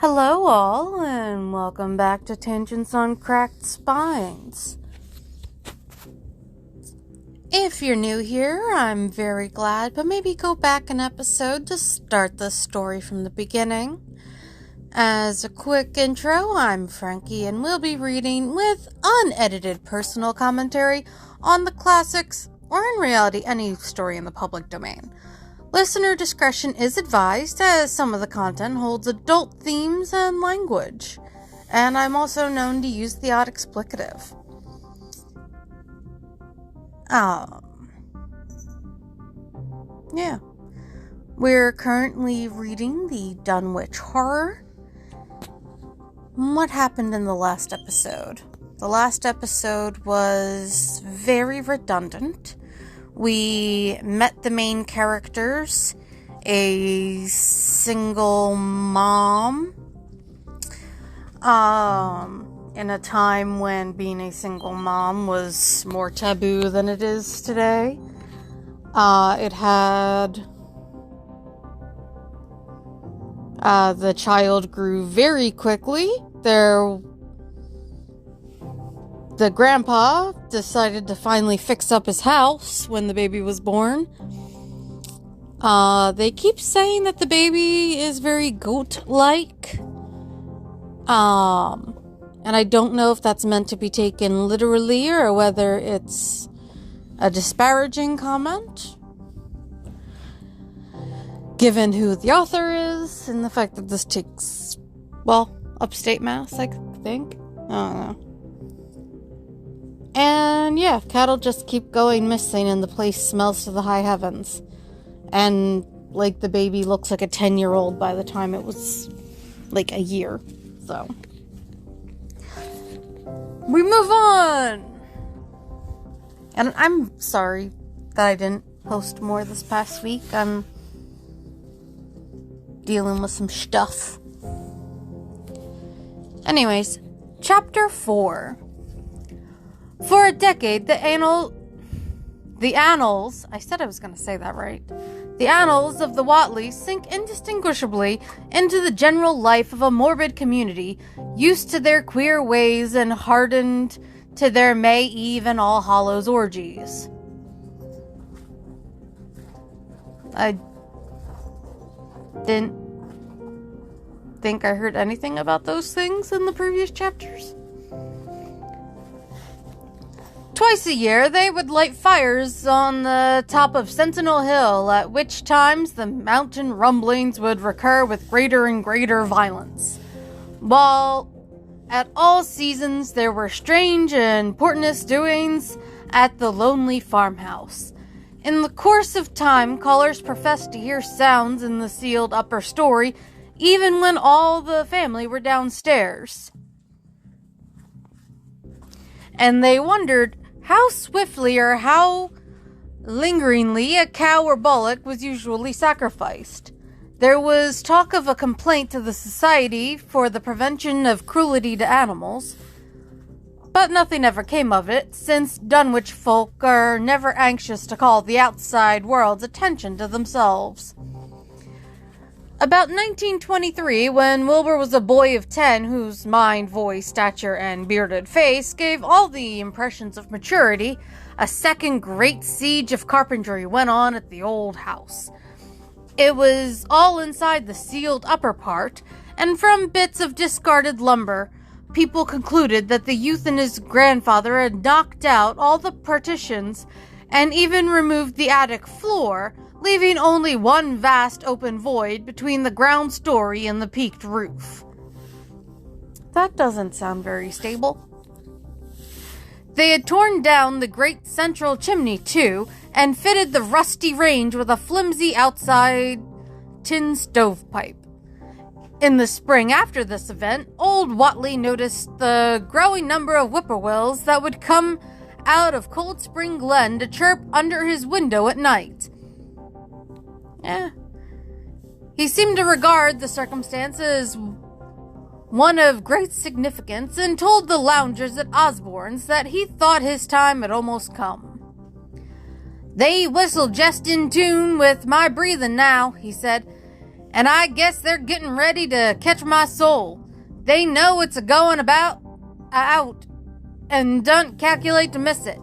Hello all, and welcome back to Tangents on Cracked Spines. If you're new here, I'm very glad, but maybe go back an episode to start the story from the beginning. As a quick intro, I'm Frankie, and we'll be reading with unedited personal commentary on the classics, or in reality, any story in the public domain. Listener discretion is advised, as some of the content holds adult themes and language, and I'm also known to use the odd explicative. We're currently reading the Dunwich Horror. What happened in the last episode? The last episode was very redundant. We met the main characters, a single mom, in a time when being a single mom was more taboo than it is today. The child grew very quickly. The grandpa decided to finally fix up his house when the baby was born. They keep saying that the baby is very goat-like. And I don't know if that's meant to be taken literally or whether it's a disparaging comment, given who the author is and the fact that this takes, upstate Mass, I think. I don't know. And cattle just keep going missing and the place smells to the high heavens. And, the baby looks like a 10-year-old by the time it was, a year. So, we move on! And I'm sorry that I didn't post more this past week. I'm dealing with some stuff. Anyways, Chapter 4. For a decade, the annals of the Whatley sink indistinguishably into the general life of a morbid community, used to their queer ways and hardened to their May Eve and All Hallows orgies. I didn't think I heard anything about those things in the previous chapters. Twice a year, they would light fires on the top of Sentinel Hill, at which times the mountain rumblings would recur with greater and greater violence. While at all seasons there were strange and portentous doings at the lonely farmhouse. In the course of time, callers professed to hear sounds in the sealed upper story, even when all the family were downstairs. And they wondered how swiftly or how lingeringly a cow or bullock was usually sacrificed. There was talk of a complaint to the Society for the Prevention of Cruelty to Animals, but nothing ever came of it, since Dunwich folk are never anxious to call the outside world's attention to themselves. About 1923, when Wilber was a boy of 10 whose mind, voice, stature, and bearded face gave all the impressions of maturity, a second great siege of carpentry went on at the old house. It was all inside the sealed upper part, and from bits of discarded lumber, people concluded that the youth and his grandfather had knocked out all the partitions and even removed the attic floor, leaving only one vast open void between the ground story and the peaked roof. That doesn't sound very stable. They had torn down the great central chimney, too, and fitted the rusty range with a flimsy outside tin stovepipe. In the spring after this event, old Whatley noticed the growing number of whippoorwills that would come out of Cold Spring Glen to chirp under his window at night. He seemed to regard the circumstance as one of great significance, and told the loungers at Osborne's that he thought his time had almost come. "They whistle jest in tune with my breathing now," he said. and I guess they're getting ready to catch my soul. They know it's a-going out, and don't calculate to miss it.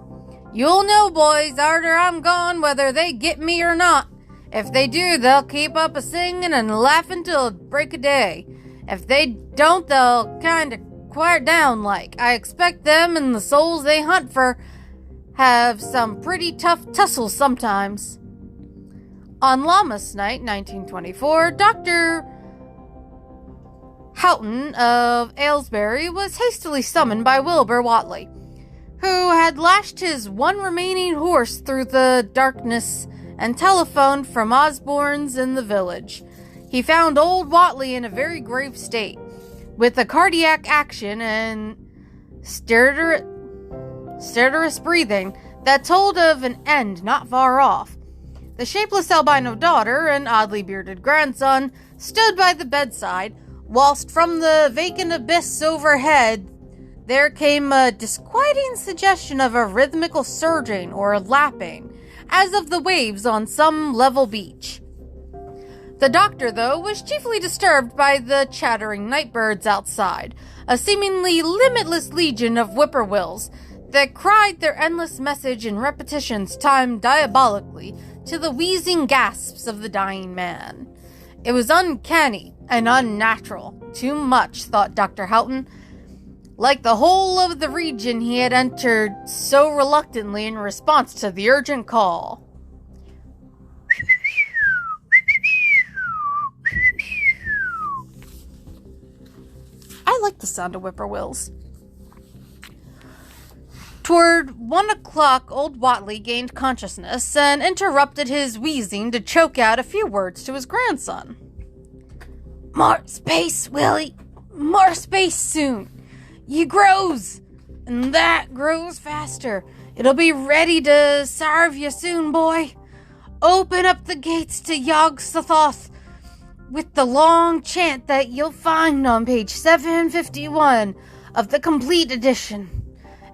You'll know, boys, arter I'm gone, whether they get me or not. If they do, they'll keep up a-singing and laughing till break of day. If they don't, they'll kind of quiet down like. I expect them and the souls they hunt for have some pretty tough tussles sometimes. On Lammas Night, 1924, Dr. Houghton of Aylesbury was hastily summoned by Wilber Whatley, who had lashed his one remaining horse through the darkness and telephoned from Osborne's in the village. He found old Whatley in a very grave state, with a cardiac action and stertorous breathing that told of an end not far off. The shapeless albino daughter and oddly bearded grandson stood by the bedside, whilst from the vacant abyss overhead there came a disquieting suggestion of a rhythmical surging or lapping, as of the waves on some level beach. The doctor, though, was chiefly disturbed by the chattering night birds outside, a seemingly limitless legion of whippoorwills that cried their endless message in repetitions timed diabolically to the wheezing gasps of the dying man. It was uncanny and unnatural. Too much, thought Dr. Houghton. Like the whole of the region he had entered so reluctantly in response to the urgent call. I like the sound of whippoorwills. Toward 1 o'clock, old Whatley gained consciousness and interrupted his wheezing to choke out a few words to his grandson. "More space, Willie. More space soon. You grows, and that grows faster. It'll be ready to sarve you soon, boy. Open up the gates to yog-sothoth with the long chant that you'll find on page 751 of the complete edition.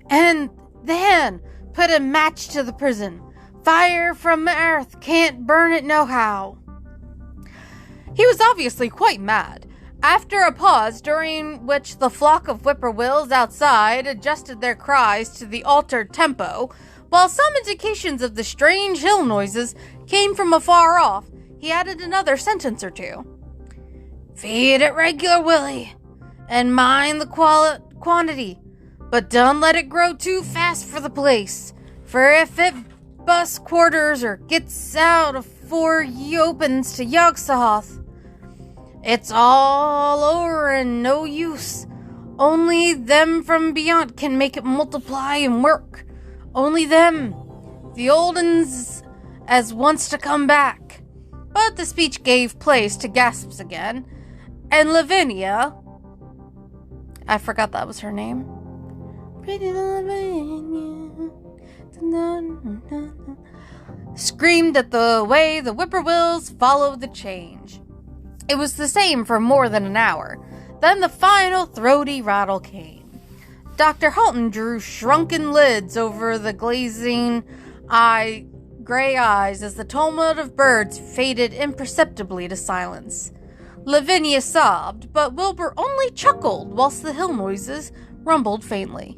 And then put a match to the prison. Fire from the earth can't burn it nohow." He was obviously quite mad. After a pause, during which the flock of whippoorwills outside adjusted their cries to the altered tempo, while some indications of the strange hill noises came from afar off, he added another sentence or two. "Feed it regular, Willie, and mind the quantity, but don't let it grow too fast for the place, for if it busts quarters or gets out afore ye opens to yog-sothoth, it's all over and no use. Only them from beyond can make it multiply and work. Only them, the old uns as wants to come back." But the speech gave place to gasps again, and Lavinia, I forgot that was her name, pretty Lavinia, screamed at the way the whippoorwills followed the change. It was the same for more than an hour. Then the final throaty rattle came. Dr. Houghton drew shrunken lids over the glazing gray eyes as the tumult of birds faded imperceptibly to silence. Lavinia sobbed, but Wilber only chuckled whilst the hill noises rumbled faintly.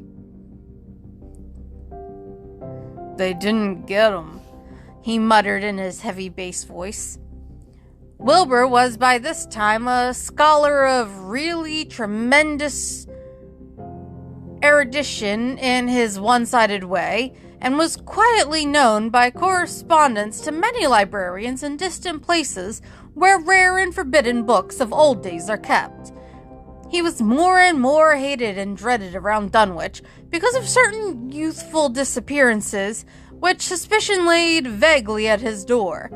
"They didn't get 'em," he muttered in his heavy bass voice. Wilber was by this time a scholar of really tremendous erudition in his one-sided way, and was quietly known by correspondence to many librarians in distant places where rare and forbidden books of old days are kept. He was more and more hated and dreaded around Dunwich because of certain youthful disappearances which suspicion laid vaguely at his door,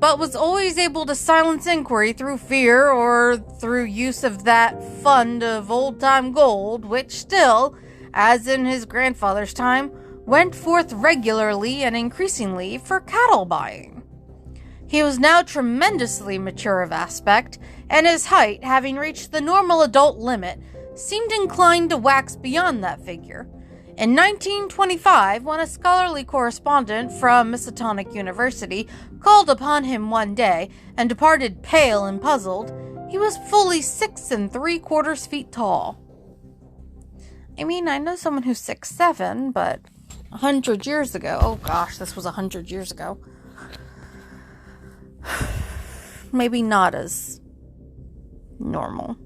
but was always able to silence inquiry through fear or through use of that fund of old-time gold which still, as in his grandfather's time, went forth regularly and increasingly for cattle buying. He was now tremendously mature of aspect, and his height, having reached the normal adult limit, seemed inclined to wax beyond that figure. In 1925, when a scholarly correspondent from Miskatonic University called upon him one day and departed pale and puzzled, he was fully 6 3/4 feet tall. I mean, I know someone who's 6'7", but 100 years ago, oh gosh, this was 100 years ago, maybe not as normal.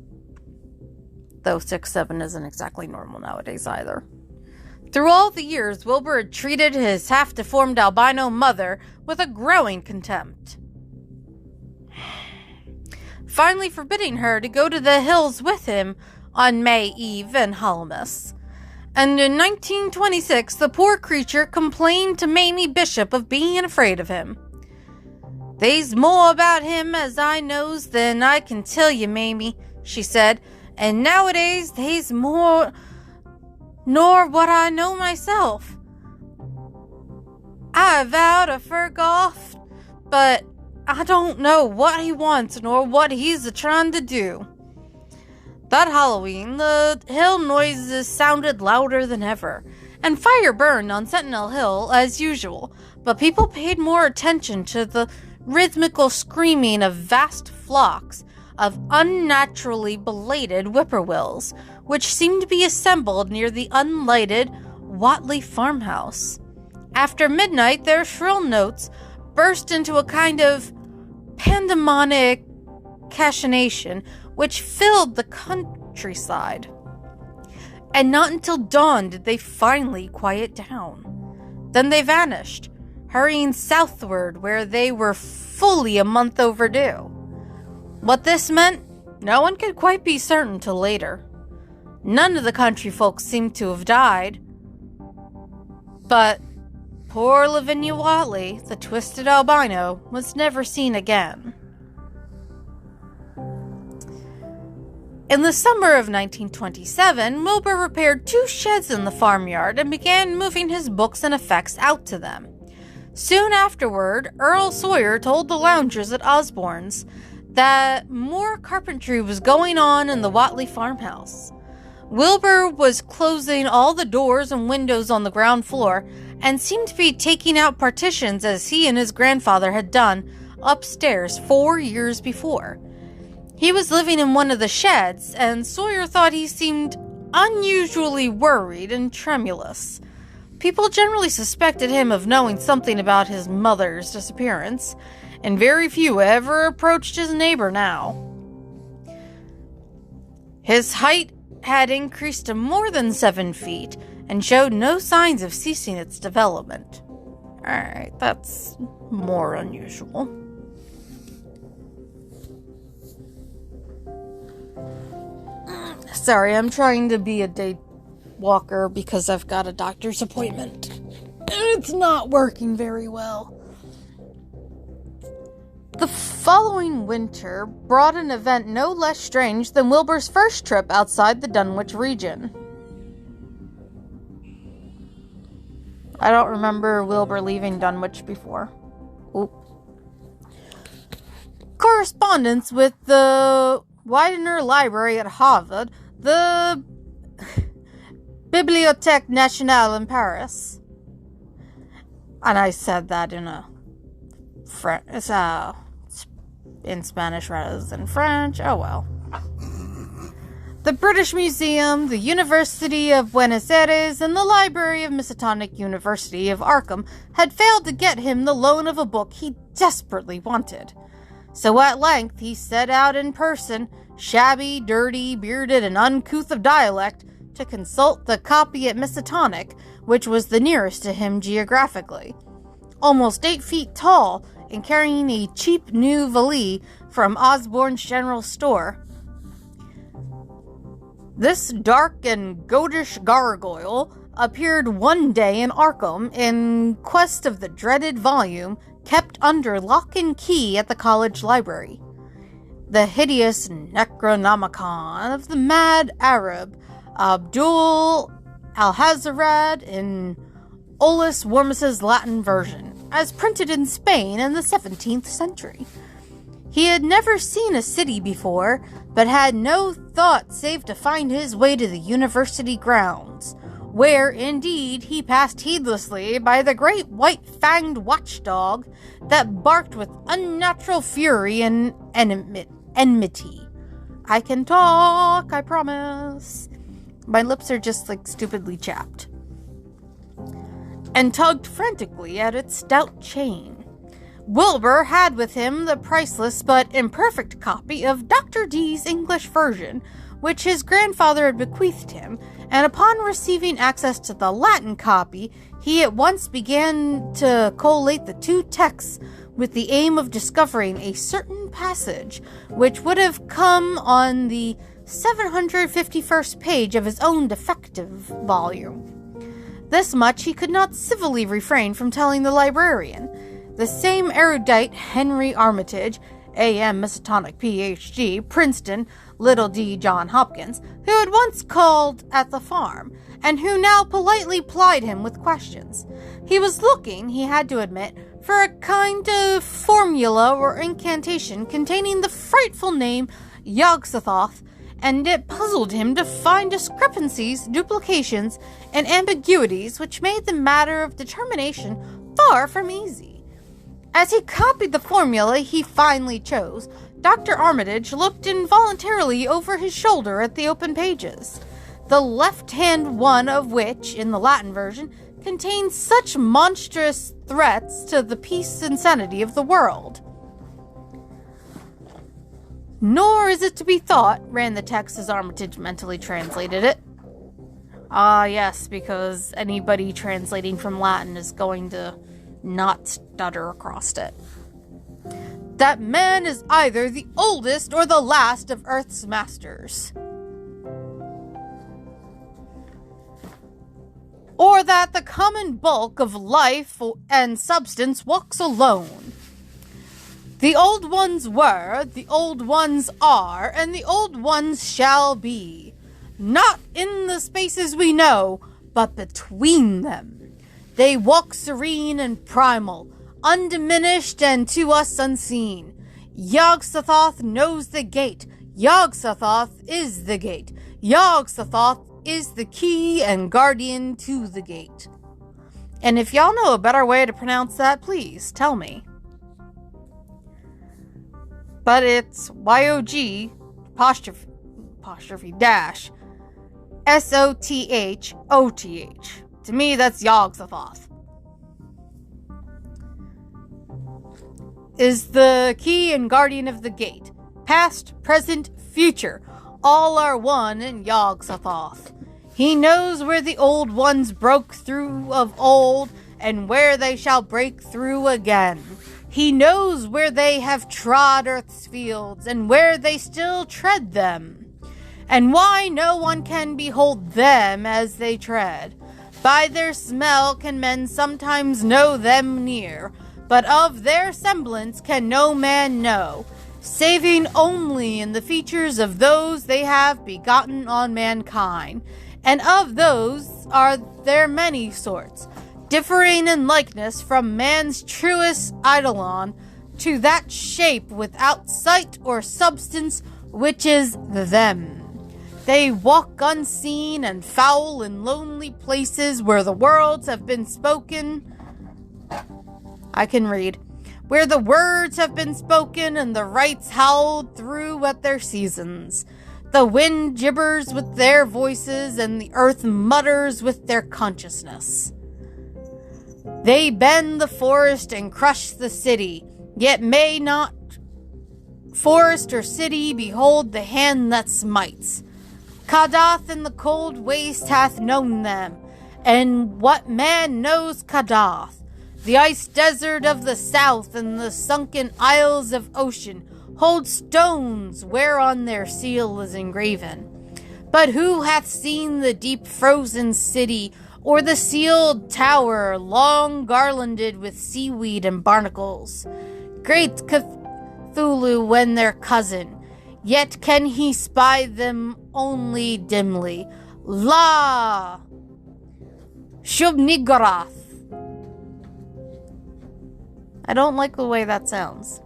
Though 6'7" isn't exactly normal nowadays either. Through all the years, Wilber had treated his half-deformed albino mother with a growing contempt, finally forbidding her to go to the hills with him on May Eve and Hallowmas. And in 1926, the poor creature complained to Mamie Bishop of being afraid of him. "They's more about him as I knows than I can tell you, Mamie," she said, "and nowadays they's more nor what I know myself. I vow to furg off, but I don't know what he wants nor what he's a-trying to do." That Halloween, the hill noises sounded louder than ever, and fire burned on Sentinel Hill as usual, but people paid more attention to the rhythmical screaming of vast flocks of unnaturally belated whippoorwills, which seemed to be assembled near the unlighted Whatley farmhouse. After midnight, their shrill notes burst into a kind of pandemonic cachinnation which filled the countryside. And not until dawn did they finally quiet down. Then they vanished, hurrying southward where they were fully a month overdue. What this meant, no one could quite be certain till later. None of the country folks seemed to have died. But poor Lavinia Whatley, the twisted albino, was never seen again. In the summer of 1927, Wilber repaired 2 sheds in the farmyard and began moving his books and effects out to them. Soon afterward, Earl Sawyer told the loungers at Osborne's that more carpentry was going on in the Whatley farmhouse. Wilber was closing all the doors and windows on the ground floor and seemed to be taking out partitions as he and his grandfather had done upstairs 4 years before. He was living in one of the sheds, and Sawyer thought he seemed unusually worried and tremulous. People generally suspected him of knowing something about his mother's disappearance, and very few ever approached his neighbor now. His height had increased to more than 7 feet, and showed no signs of ceasing its development. Alright, that's more unusual. Sorry, I'm trying to be a day walker because I've got a doctor's appointment. And it's not working very well. The following winter brought an event no less strange than Wilbur's first trip outside the Dunwich region. I don't remember Wilber leaving Dunwich before. Oop. Correspondence with the Widener Library at Harvard, the Bibliothèque Nationale in Paris. And I said that in a in Spanish rather than French. Oh well. The British Museum, the University of Buenos Aires, and the Library of Miskatonic University of Arkham had failed to get him the loan of a book he desperately wanted. So at length he set out in person, shabby, dirty, bearded, and uncouth of dialect, to consult the copy at Miskatonic, which was the nearest to him geographically. Almost 8 feet tall, and carrying a cheap new valise from Osborne's general store. This dark and goatish gargoyle appeared one day in Arkham in quest of the dreaded volume kept under lock and key at the college library. The hideous Necronomicon of the mad Arab Abdul Alhazarad in Olus Wormus's Latin version, as printed in Spain in the 17th century. He had never seen a city before, but had no thought save to find his way to the university grounds, where, indeed, he passed heedlessly by the great white-fanged watchdog that barked with unnatural fury and enmity. I can talk, I promise. My lips are just, stupidly chapped. And tugged frantically at its stout chain. Wilber had with him the priceless but imperfect copy of Dr. D's English version, which his grandfather had bequeathed him, and upon receiving access to the Latin copy, he at once began to collate the two texts with the aim of discovering a certain passage which would have come on the 751st page of his own defective volume. This much he could not civilly refrain from telling the librarian. The same erudite Henry Armitage, A.M. Miskatonic, Ph.D., Princeton, Little D. John Hopkins, who had once called at the farm, and who now politely plied him with questions. He was looking, he had to admit, for a kind of formula or incantation containing the frightful name yog-sothoth, and it puzzled him to find discrepancies, duplications, and ambiguities which made the matter of determination far from easy. As he copied the formula he finally chose, Dr. Armitage looked involuntarily over his shoulder at the open pages, the left-hand one of which, in the Latin version, contains such monstrous threats to the peace and sanity of the world. Nor is it to be thought, ran the text as Armitage mentally translated it. Ah, yes, because anybody translating from Latin is going to not stutter across it. That man is either the oldest or the last of Earth's masters. Or that the common bulk of life and substance walks alone. The old ones were, the old ones are, and the old ones shall be. Not in the spaces we know, but between them. They walk serene and primal, undiminished and to us unseen. Yog-sothoth knows the gate. Yog-sothoth is the gate. Yog-sothoth is the key and guardian to the gate. And if y'all know a better way to pronounce that, please tell me. But it's Y-O-G apostrophe dash S-O-T-H-O-T-H. To me, that's yog-sothoth. Is the key and guardian of the gate. Past, present, future. All are one in yog-sothoth. He knows where the old ones broke through of old, and where they shall break through again. He knows where they have trod earth's fields, and where they still tread them, and why no one can behold them as they tread. By their smell can men sometimes know them near, but of their semblance can no man know, saving only in the features of those they have begotten on mankind. And of those are there many sorts, differing in likeness from man's truest eidolon to that shape without sight or substance which is them. They walk unseen and foul in lonely places where the words have been spoken. I can read. Where the words have been spoken and the rites howled through at their seasons. The wind gibbers with their voices and the earth mutters with their consciousness. They bend the forest and crush the city, yet may not forest or city behold the hand that smites. Kadath in the cold waste hath known them, and what man knows Kadath? The ice desert of the south and the sunken isles of ocean hold stones whereon their seal is engraven. But who hath seen the deep frozen city, or the sealed tower long garlanded with seaweed and barnacles? Great Cthulhu when their cousin, yet can he spy them only dimly. La Shub-Niggurath. I don't like the way that sounds.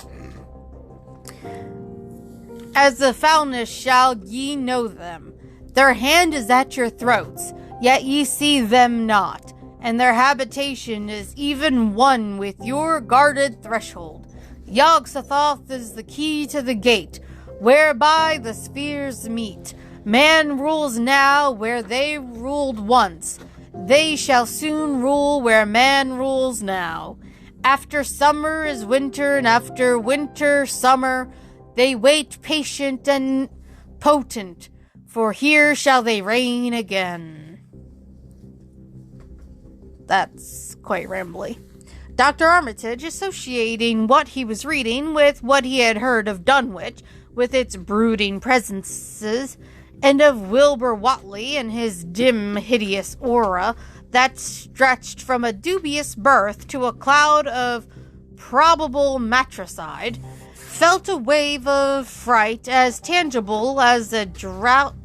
As the foulness shall ye know them. Their hand is at your throats. yet ye see them not, and their habitation is even one with your guarded threshold. Yog-sothoth is the key to the gate, whereby the spheres meet. Man rules now where they ruled once. They shall soon rule where man rules now. After summer is winter, and after winter summer. They wait patient and potent, for here shall they reign again. That's quite rambly. Dr. Armitage, associating what he was reading with what he had heard of Dunwich, with its brooding presences, and of Wilber Whatley and his dim, hideous aura that stretched from a dubious birth to a cloud of probable matricide, felt a wave of fright as tangible as a drought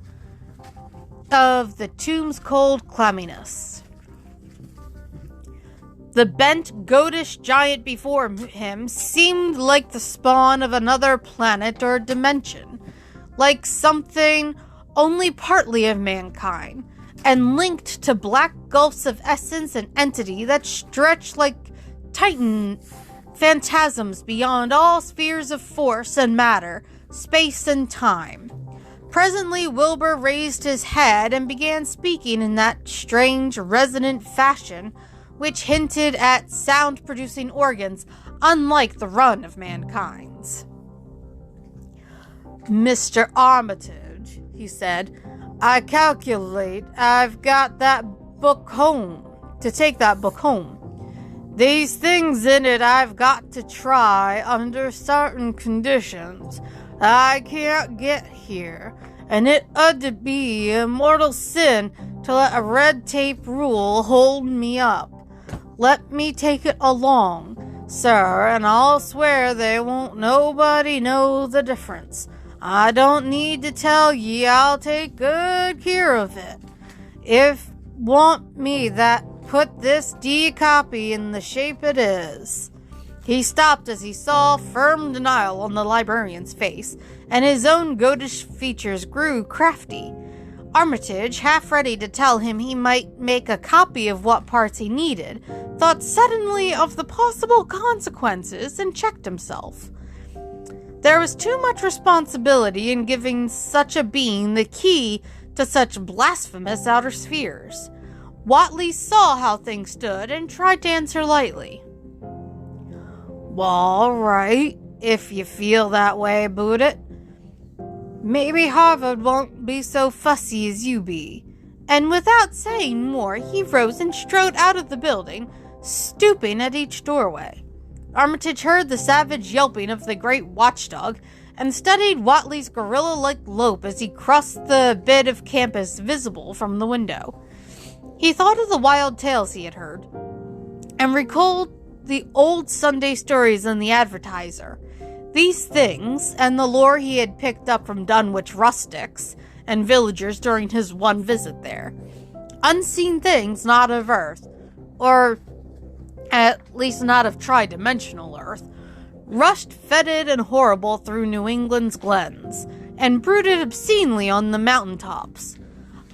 of the tomb's cold clamminess. The bent, goatish giant before him seemed like the spawn of another planet or dimension, like something only partly of mankind, and linked to black gulfs of essence and entity that stretched like titan phantasms beyond all spheres of force and matter, space and time. Presently, Wilber raised his head and began speaking in that strange, resonant fashion which hinted at sound-producing organs unlike the run of mankind's. "Mr. Armitage," he said, "I calculate I've got that book home, to take that book home. These things in it I've got to try under certain conditions I can't get here, and it ought be a mortal sin to let a red tape rule hold me up. Let me take it along, sir, and I'll swear they won't nobody know the difference. I don't need to tell ye I'll take good care of it. If want me that put this D copy in the shape it is." He stopped as he saw firm denial on the librarian's face, and his own goatish features grew crafty. Armitage, half ready to tell him he might make a copy of what parts he needed, thought suddenly of the possible consequences and checked himself. There was too much responsibility in giving such a being the key to such blasphemous outer spheres. Whatley saw how things stood and tried to answer lightly. "Well, all right, if you feel that way about it. Maybe Harvard won't be so fussy as you be." And without saying more, he rose and strode out of the building, stooping at each doorway. Armitage heard the savage yelping of the great watchdog, and studied Whatley's gorilla-like lope as he crossed the bit of campus visible from the window. He thought of the wild tales he had heard, and recalled the old Sunday stories in the Advertiser. These things, and the lore he had picked up from Dunwich rustics and villagers during his one visit there. Unseen things not of Earth, or at least not of tri-dimensional Earth, rushed fetid and horrible through New England's glens, and brooded obscenely on the mountaintops.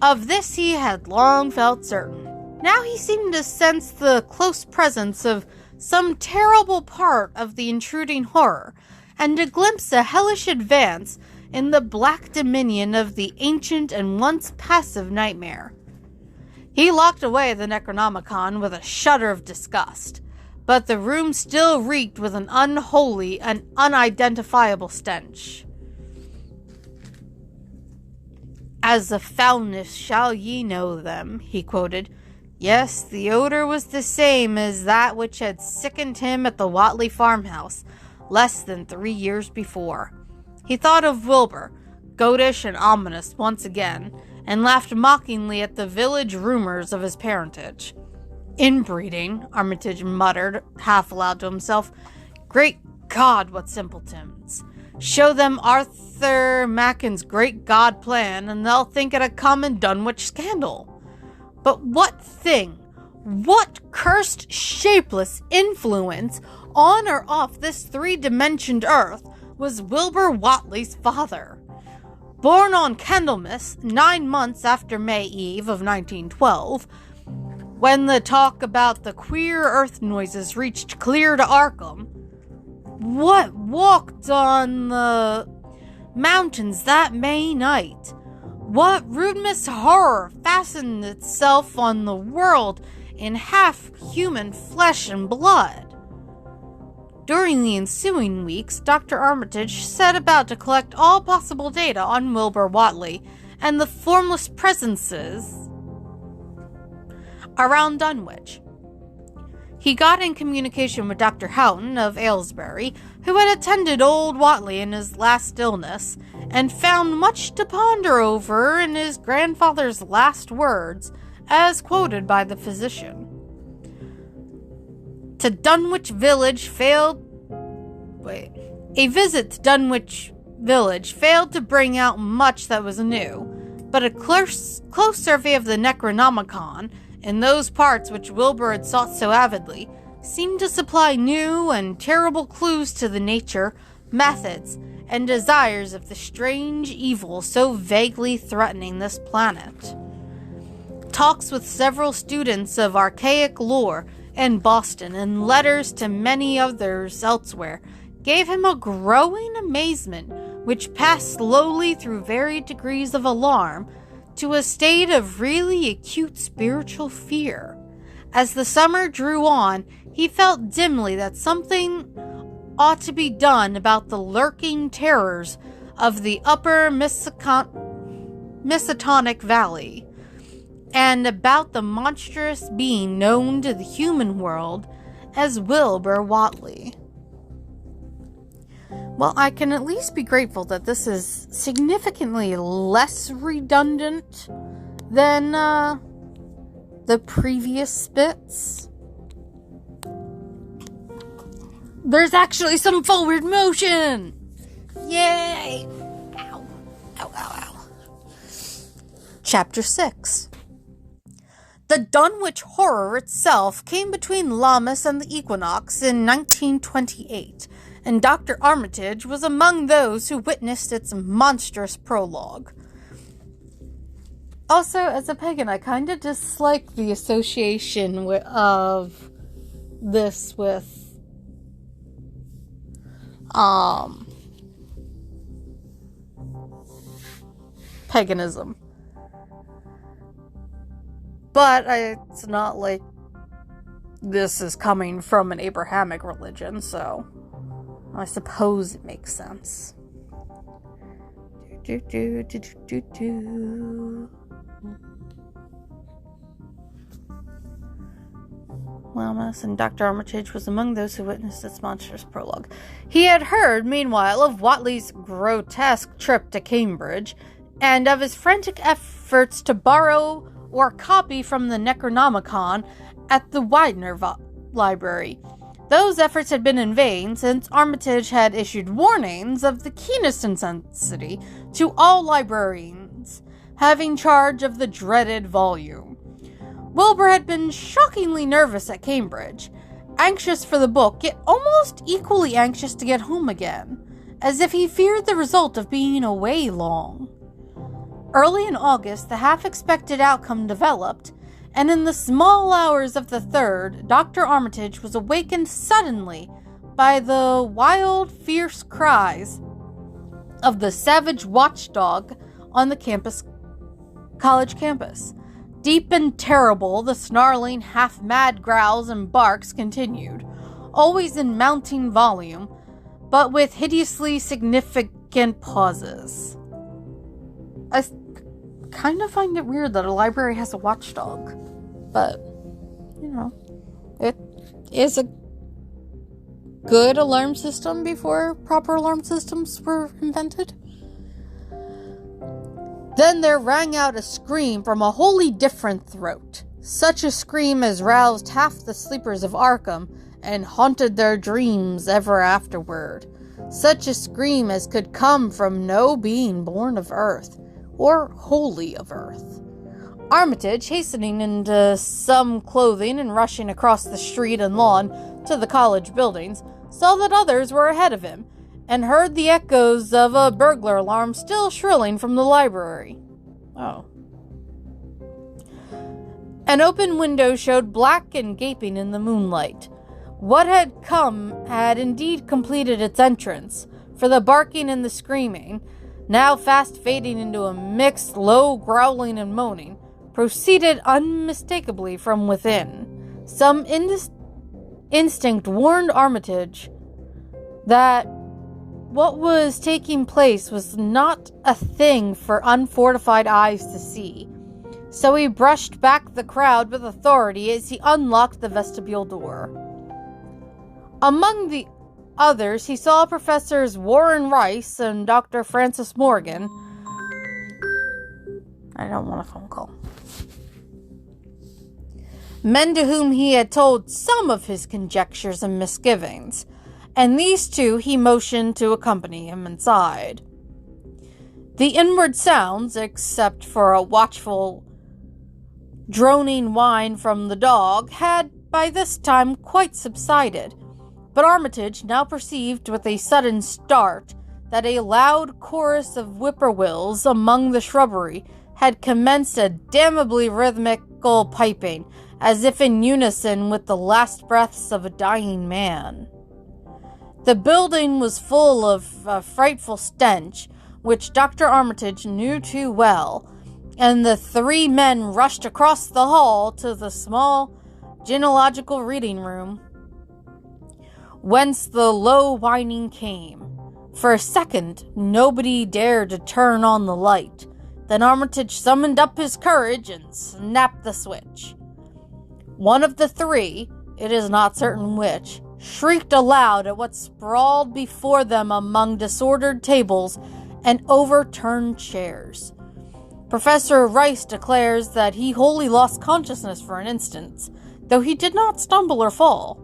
Of this he had long felt certain. Now he seemed to sense the close presence of some terrible part of the intruding horror, and to glimpse a hellish advance in the black dominion of the ancient and once passive nightmare. He locked away the Necronomicon with a shudder of disgust, but the room still reeked with an unholy and unidentifiable stench. "As the foulness shall ye know them," he quoted. Yes, the odor was the same as that which had sickened him at the Whatley farmhouse less than 3 years before. He thought of Wilber, goatish and ominous once again, and laughed mockingly at the village rumors of his parentage. "Inbreeding," Armitage muttered half aloud to himself. "Great God, what simpletons! Show them Arthur Macken's great God plan, and they'll think it a common Dunwich scandal. But what thing, what cursed, shapeless influence on or off this three-dimensioned earth was Wilber Whatley's father? Born on Candlemas, 9 months after May Eve of 1912, when the talk about the queer earth noises reached clear to Arkham, what walked on the mountains that May night? What rudeness horror fastened itself on the world in half-human flesh and blood? During the ensuing weeks, Dr. Armitage set about to collect all possible data on Wilber Whatley and the formless presences around Dunwich. He got in communication with Dr. Houghton of Aylesbury, who had attended old Whatley in his last illness, and found much to ponder over in his grandfather's last words, as quoted by the physician. A visit to Dunwich Village failed to bring out much that was new, but a close survey of the Necronomicon, in those parts which Wilber had sought so avidly, seemed to supply new and terrible clues to the nature, methods, and desires of the strange evil so vaguely threatening this planet. Talks with several students of archaic lore in Boston and letters to many others elsewhere gave him a growing amazement which passed slowly through varied degrees of alarm to a state of really acute spiritual fear. As the summer drew on, he felt dimly that something ought to be done about the lurking terrors of the upper Miskatonic Valley, and about the monstrous being known to the human world as Wilber Whatley. Well, I can at least be grateful that this is significantly less redundant than the previous bits. There's actually some forward motion! Yay! Ow. Ow, ow, ow. Chapter 6. The Dunwich Horror itself came between Lammas and the equinox in 1928, and Dr. Armitage was among those who witnessed its monstrous prologue. Also, as a pagan, I kind of dislike the association of this with paganism. But it's not like this is coming from an Abrahamic religion, so I suppose it makes sense. Lammas and Dr. Armitage was among those who witnessed its monstrous prologue. He had heard, meanwhile, of Whatley's grotesque trip to Cambridge, and of his frantic efforts to borrow or copy from the Necronomicon at the Widener Library. Those efforts had been in vain, since Armitage had issued warnings of the keenest intensity to all librarians having charge of the dreaded volume. Wilber had been shockingly nervous at Cambridge, anxious for the book, yet almost equally anxious to get home again, as if he feared the result of being away long. Early in August, the half-expected outcome developed, and in the small hours of the 3rd, Dr. Armitage was awakened suddenly by the wild, fierce cries of the savage watchdog on the college campus. Deep and terrible, the snarling, half-mad growls and barks continued, always in mounting volume, but with hideously significant pauses. I kind of find it weird that a library has a watchdog, but, you know, it is a good alarm system before proper alarm systems were invented. Then there rang out a scream from a wholly different throat, such a scream as roused half the sleepers of Arkham and haunted their dreams ever afterward, such a scream as could come from no being born of earth, or wholly of earth. Armitage, hastening into some clothing and rushing across the street and lawn to the college buildings, saw that others were ahead of him, and heard the echoes of a burglar alarm still shrilling from the library. Oh. An open window showed black and gaping in the moonlight. What had come had indeed completed its entrance, for the barking and the screaming, now fast fading into a mixed low growling and moaning, proceeded unmistakably from within. Some instinct warned Armitage that what was taking place was not a thing for unfortified eyes to see. So he brushed back the crowd with authority as he unlocked the vestibule door. Among the others, he saw Professors Warren Rice and Dr. Francis Morgan. I don't want a phone call. Men to whom he had told some of his conjectures and misgivings, and these two he motioned to accompany him inside. The inward sounds, except for a watchful droning whine from the dog, had by this time quite subsided, but Armitage now perceived with a sudden start that a loud chorus of whippoorwills among the shrubbery had commenced a damnably rhythmical piping, as if in unison with the last breaths of a dying man. The building was full of a frightful stench, which Dr. Armitage knew too well, and the three men rushed across the hall to the small genealogical reading room, whence the low whining came. For a second, nobody dared to turn on the light. Then Armitage summoned up his courage and snapped the switch. One of the three, it is not certain which, shrieked aloud at what sprawled before them among disordered tables and overturned chairs. Professor Rice declares that he wholly lost consciousness for an instant, though he did not stumble or fall.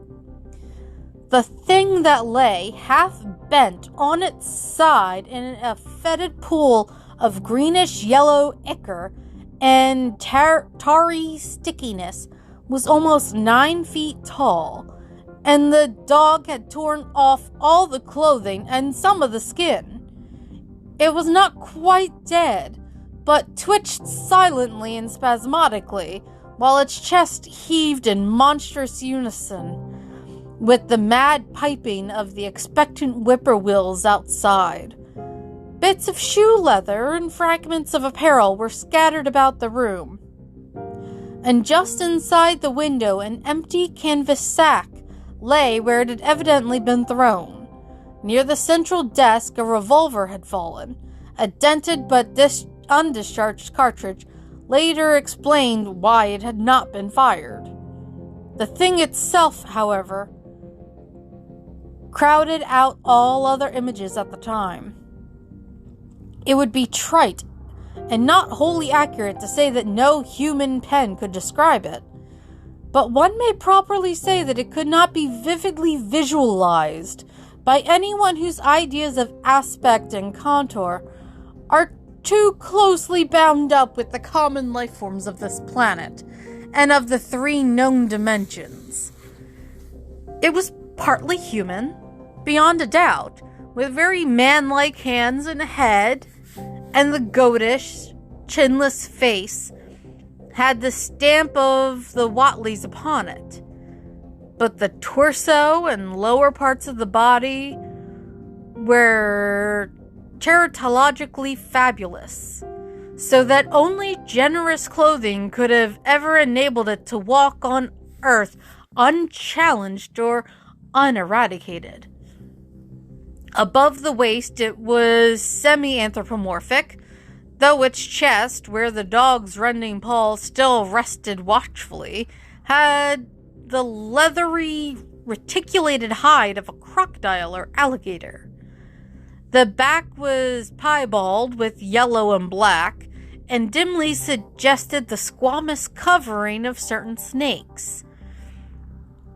The thing that lay, half bent on its side in a fetid pool of greenish-yellow ichor and tarry stickiness, was almost 9 feet tall, and the dog had torn off all the clothing and some of the skin. It was not quite dead, but twitched silently and spasmodically, while its chest heaved in monstrous unison with the mad piping of the expectant whippoorwills outside. Bits of shoe leather and fragments of apparel were scattered about the room, and just inside the window an empty canvas sack lay where it had evidently been thrown. Near the central desk a revolver had fallen. A dented but undischarged cartridge later explained why it had not been fired. The thing itself, however, crowded out all other images at the time. It would be trite and not wholly accurate to say that no human pen could describe it, but one may properly say that it could not be vividly visualized by anyone whose ideas of aspect and contour are too closely bound up with the common life forms of this planet and of the 3 known dimensions. It was partly human, beyond a doubt, with very man-like hands and head, and the goatish, chinless face had the stamp of the Whatleys upon it. But the torso and lower parts of the body were teratologically fabulous, so that only generous clothing could have ever enabled it to walk on earth unchallenged or uneradicated. Above the waist it was semi-anthropomorphic, though its chest, where the dog's rending paws still rested watchfully, had the leathery, reticulated hide of a crocodile or alligator. The back was piebald with yellow and black, and dimly suggested the squamous covering of certain snakes.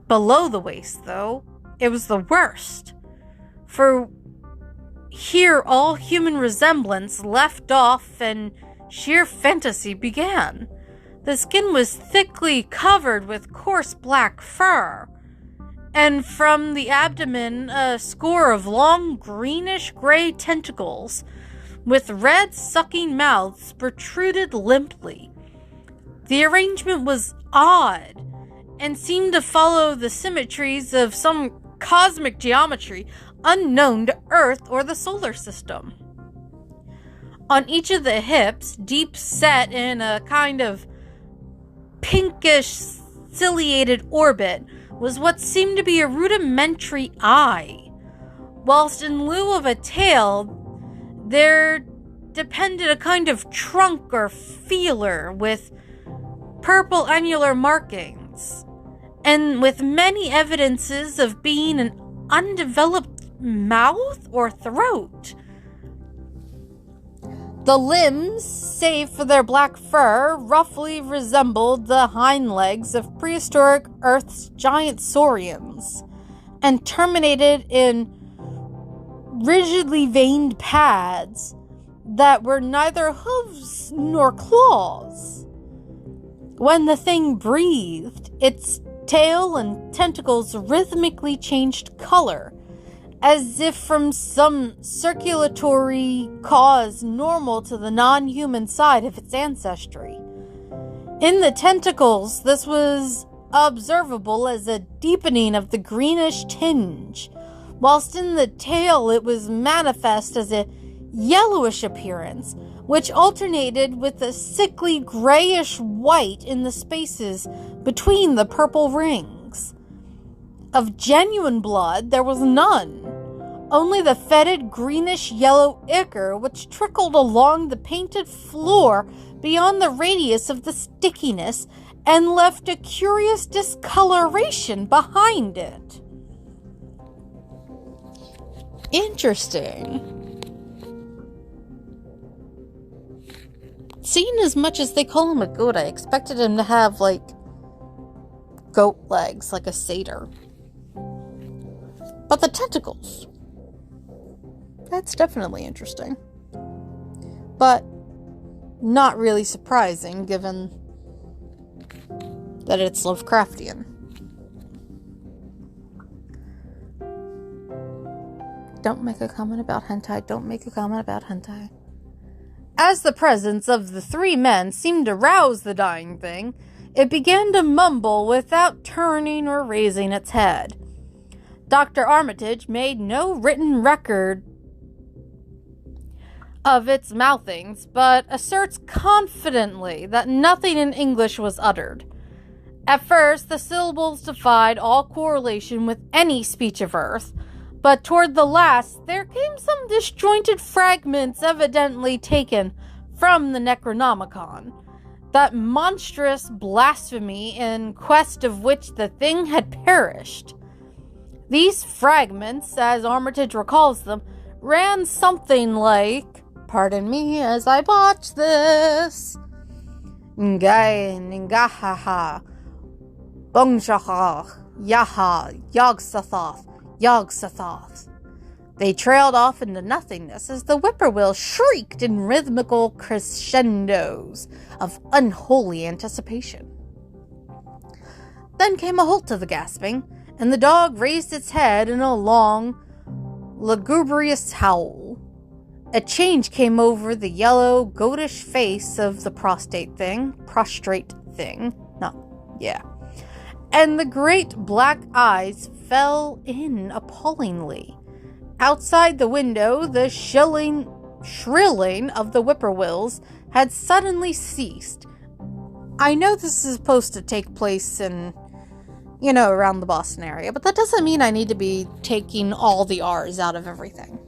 Below the waist, though, it was the worst, for here all human resemblance left off and sheer fantasy began. The skin was thickly covered with coarse black fur, and from the abdomen a score of long greenish-gray tentacles with red sucking mouths protruded limply. The arrangement was odd and seemed to follow the symmetries of some cosmic geometry unknown to Earth or the solar system. On each of the hips, deep set in a kind of pinkish ciliated orbit, was what seemed to be a rudimentary eye, whilst in lieu of a tail, there depended a kind of trunk or feeler with purple annular markings, and with many evidences of being an undeveloped mouth or throat. The limbs, save for their black fur, roughly resembled the hind legs of prehistoric Earth's giant saurians, and terminated in rigidly veined pads that were neither hooves nor claws. When the thing breathed, its tail and tentacles rhythmically changed color, as if from some circulatory cause normal to the non-human side of its ancestry. In the tentacles, this was observable as a deepening of the greenish tinge, whilst in the tail it was manifest as a yellowish appearance, which alternated with a sickly grayish white in the spaces between the purple rings. Of genuine blood there was none, only the fetid greenish-yellow ichor which trickled along the painted floor beyond the radius of the stickiness and left a curious discoloration behind it. Interesting. Seeing as much as they call him a goat, I expected him to have, goat legs, like a satyr. But the tentacles, that's definitely interesting. But not really surprising, given that it's Lovecraftian. Don't make a comment about hentai. Don't make a comment about hentai. As the presence of the three men seemed to rouse the dying thing, it began to mumble without turning or raising its head. Dr. Armitage made no written record of its mouthings, but asserts confidently that nothing in English was uttered. At first, the syllables defied all correlation with any speech of Earth, but toward the last, there came some disjointed fragments evidently taken from the Necronomicon, that monstrous blasphemy in quest of which the thing had perished. These fragments, as Armitage recalls them, ran something like, pardon me as I botch this, Ngai, Ningahaha, Bungshaha, Yaha, yog-sothoth, yog-sothoth. They trailed off into nothingness as the whippoorwill shrieked in rhythmical crescendos of unholy anticipation. Then came a halt to the gasping, and the dog raised its head in a long, lugubrious howl. A change came over the yellow, goatish face of the prostrate thing, and the great black eyes fell in appallingly. Outside the window, the shrilling of the whippoorwills had suddenly ceased. I know this is supposed to take place in, around the Boston area, but that doesn't mean I need to be taking all the R's out of everything.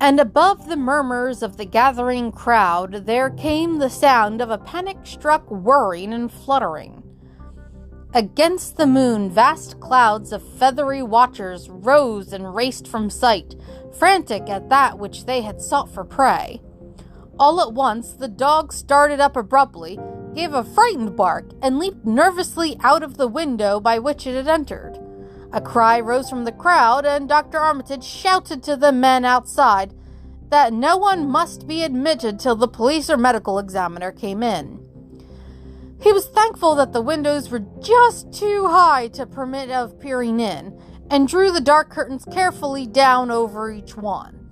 And above the murmurs of the gathering crowd, there came the sound of a panic-struck whirring and fluttering. Against the moon, vast clouds of feathery watchers rose and raced from sight, frantic at that which they had sought for prey. All at once, the dog started up abruptly, gave a frightened bark, and leaped nervously out of the window by which it had entered. A cry rose from the crowd, and Dr. Armitage shouted to the men outside that no one must be admitted till the police or medical examiner came in. He was thankful that the windows were just too high to permit of peering in, and drew the dark curtains carefully down over each one.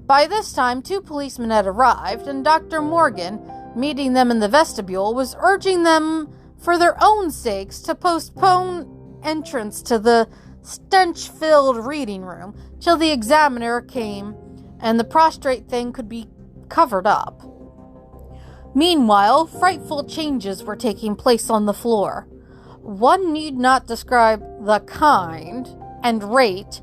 By this time, 2 policemen had arrived, and Dr. Morgan, meeting them in the vestibule, was urging them, for their own sakes, to postpone entrance to the stench-filled reading room till the examiner came and the prostrate thing could be covered up. Meanwhile, frightful changes were taking place on the floor. One need not describe the kind and rate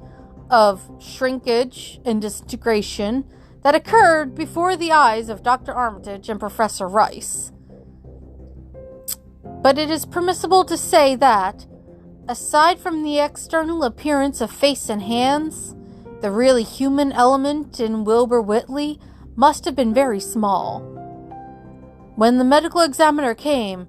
of shrinkage and disintegration that occurred before the eyes of Dr. Armitage and Professor Rice. But it is permissible to say that, aside from the external appearance of face and hands, the really human element in Wilber Whatley must have been very small. When the medical examiner came,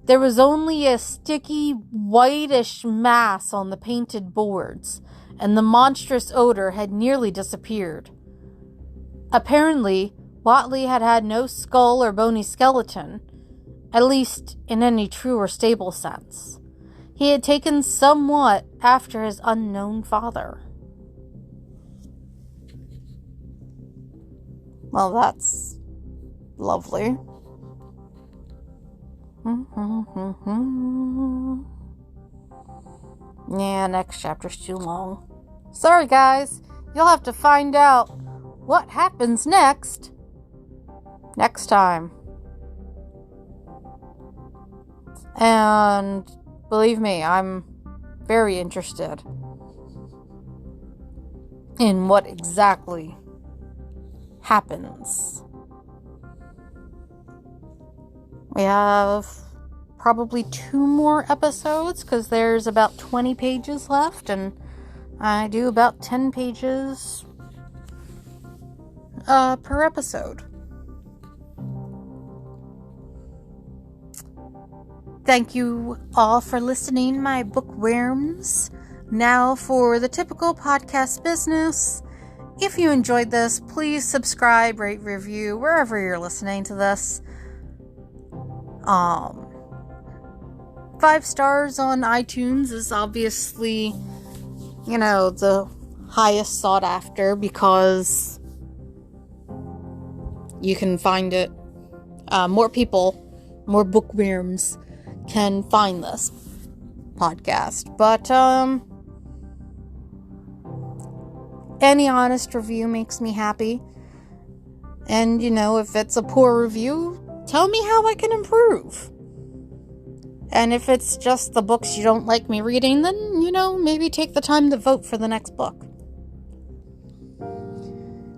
there was only a sticky, whitish mass on the painted boards, and the monstrous odor had nearly disappeared. Apparently, Whatley had had no skull or bony skeleton, at least in any true or stable sense. He had taken somewhat after his unknown father. Well, that's lovely. Yeah, next chapter's too long. Sorry, guys. You'll have to find out what happens next time. And believe me, I'm very interested in what exactly happens. We have probably 2 more episodes because there's about 20 pages left, and I do about 10 pages per episode. Thank you all for listening, my bookworms. Now for the typical podcast business. If you enjoyed this, please subscribe, rate, review, wherever you're listening to this. 5 stars on iTunes is obviously, the highest sought after because you can find it. More people, more bookworms can find this podcast. But, any honest review makes me happy. And, if it's a poor review, tell me how I can improve. And if it's just the books you don't like me reading, then, maybe take the time to vote for the next book.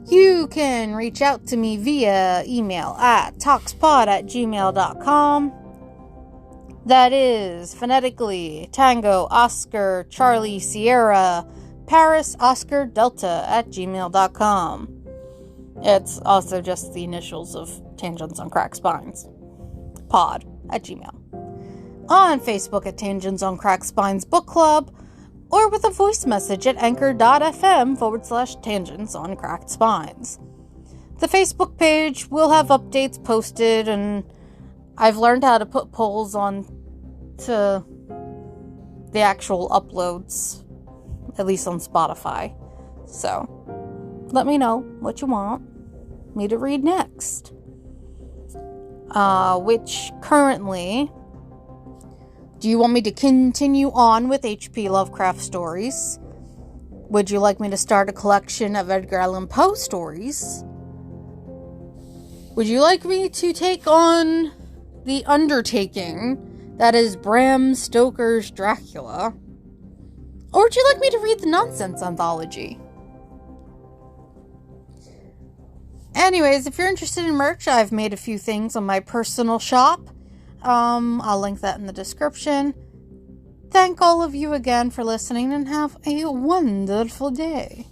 You can reach out to me via email at tocspod@gmail.com. That is phonetically Tango, Oscar, Charlie, Sierra, Paris, Oscar, Delta @gmail.com. It's also just the initials of Tangents on Cracked Spines. Pod @gmail. On Facebook at Tangents on Cracked Spines Book Club, or with a voice message at anchor.fm/Tangents on Cracked Spines. The Facebook page will have updates posted, and I've learned how to put polls on to the actual uploads, at least on Spotify. So, let me know what you want me to read next. Which currently, do you want me to continue on with H.P. Lovecraft stories? Would you like me to start a collection of Edgar Allan Poe stories? Would you like me to take on the undertaking that is Bram Stoker's Dracula? Or would you like me to read the nonsense anthology? Anyways, if you're interested in merch, I've made a few things on my personal shop. I'll link that in the description. Thank all of you again for listening, and have a wonderful day.